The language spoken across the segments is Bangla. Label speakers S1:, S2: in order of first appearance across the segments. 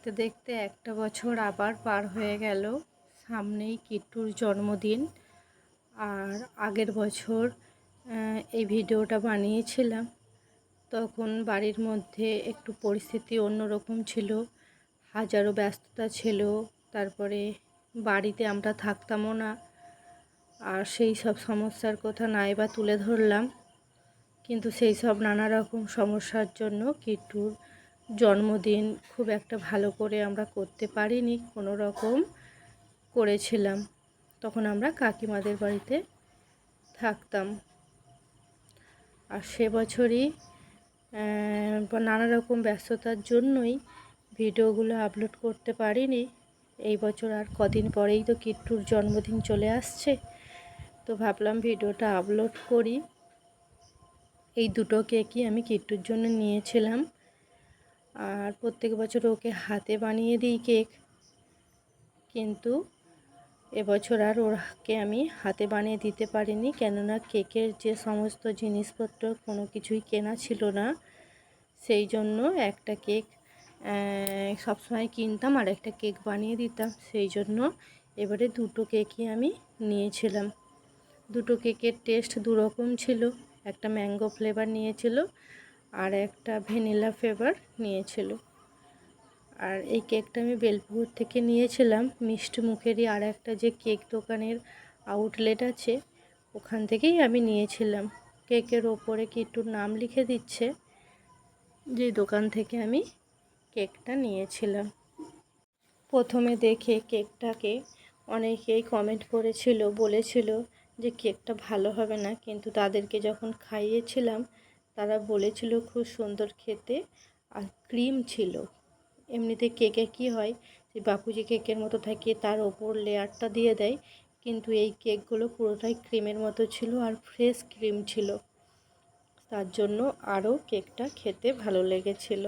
S1: দেখতে দেখতে একটা বছর আবার পার হয়ে গেল। সামনেই কিট্টুর জন্মদিন। আর আগের বছর এই ভিডিওটা বানিয়েছিলাম, তখন বাড়ির মধ্যে একটু পরিস্থিতি অন্যরকম ছিল, হাজারো ব্যস্ততা ছিল। তারপরে বাড়িতে আমরা থাকতামও না, আর সেই সব সমস্যার কথা নাই বা তুলে ধরলাম। কিন্তু সেই সব নানা রকম সমস্যার জন্য কিট্টুর জন্মদিন খুব একটা ভালো করে আমরা করতে পারিনি, কোনো রকম করেছিলাম। তখন আমরা কাকিমাদের বাড়িতে থাকতাম। আর সে বছরই নানা রকম ব্যস্ততার জন্যই ভিডিওগুলো আপলোড করতে পারিনি। এই বছর আর কদিন পরেই তো কিট্টুর জন্মদিন চলে আসছে, তো ভাবলাম ভিডিওটা আপলোড করি। এই দুটো কেকই আমি কিট্টুর জন্য নিয়েছিলাম। আর প্রত্যেক বছর ওকে হাতে বানিয়ে দিই কেক, কিন্তু এবছর আর ওকে আমি হাতে বানিয়ে দিতে পারিনি, কেননা কেকের যে সমস্ত জিনিসপত্র কোনো কিছুই কেনা ছিল না। সেই জন্য একটা কেক সবসময় কিনতাম আর একটা কেক বানিয়ে দিতাম। সেই জন্য এবারে দুটো কেকই আমি নিয়েছিলাম। দুটো কেকের টেস্ট দুরকম ছিল, একটা ম্যাঙ্গো ফ্লেভার নিয়েছিল আর একটা ভ্যানিলা ফ্লেভার নিয়েছিল। আর এই কেকটা আমি বেলপুকুর থেকে নিয়েছিলাম, মিষ্টি মুখেরই আর একটা যে কেক দোকানের আউটলেট আছে ওখান থেকেই আমি নিয়েছিলাম। কেকের ওপরে কিট্টুর নাম লিখে দিচ্ছে, যে দোকান থেকে আমি কেকটা নিয়েছিলাম। প্রথমে দেখে কেকটাকে অনেকেই কমেন্ট করেছিল, বলেছিল যে কেকটা ভালো হবে না, কিন্তু তাদেরকে যখন খাইয়েছিলাম তারা বলেছিল খুব সুন্দর খেতে আর ক্রিম ছিল। এমনিতে কেকে কি হয় যে বাপুজি কেকের মতো থাকে, তার ওপর লেয়ারটা দিয়ে দেয়, কিন্তু এই কেকগুলো পুরোটাই ক্রিমের মতো ছিল আর ফ্রেশ ক্রিম ছিল। তার জন্য আরও কেকটা খেতে ভালো লেগেছিল।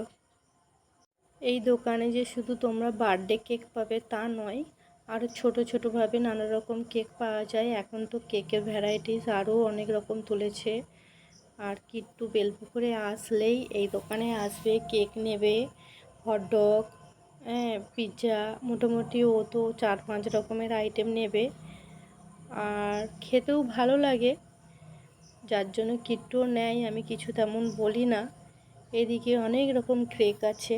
S1: এই দোকানে যে শুধু তোমরা বার্থডে কেক পাবে তা নয়, আরও ছোটোভাবে নানা রকম কেক পাওয়া যায়। এখন তো কেকের ভ্যারাইটিস আরও অনেক রকম তুলেছে। আর কিট্টু বেলপুকুরে আসলেই এই দোকানে আসবে, কেক নেবে, হটডগ, পিৎজা, মোটামুটি ও তো 4-5 রকমের আইটেম নেবে। আর খেতেও ভালো লাগে, যার জন্য কিট্টুও নেয়, আমি কিছু তেমন বলি না। এদিকে অনেক রকম কেক আছে।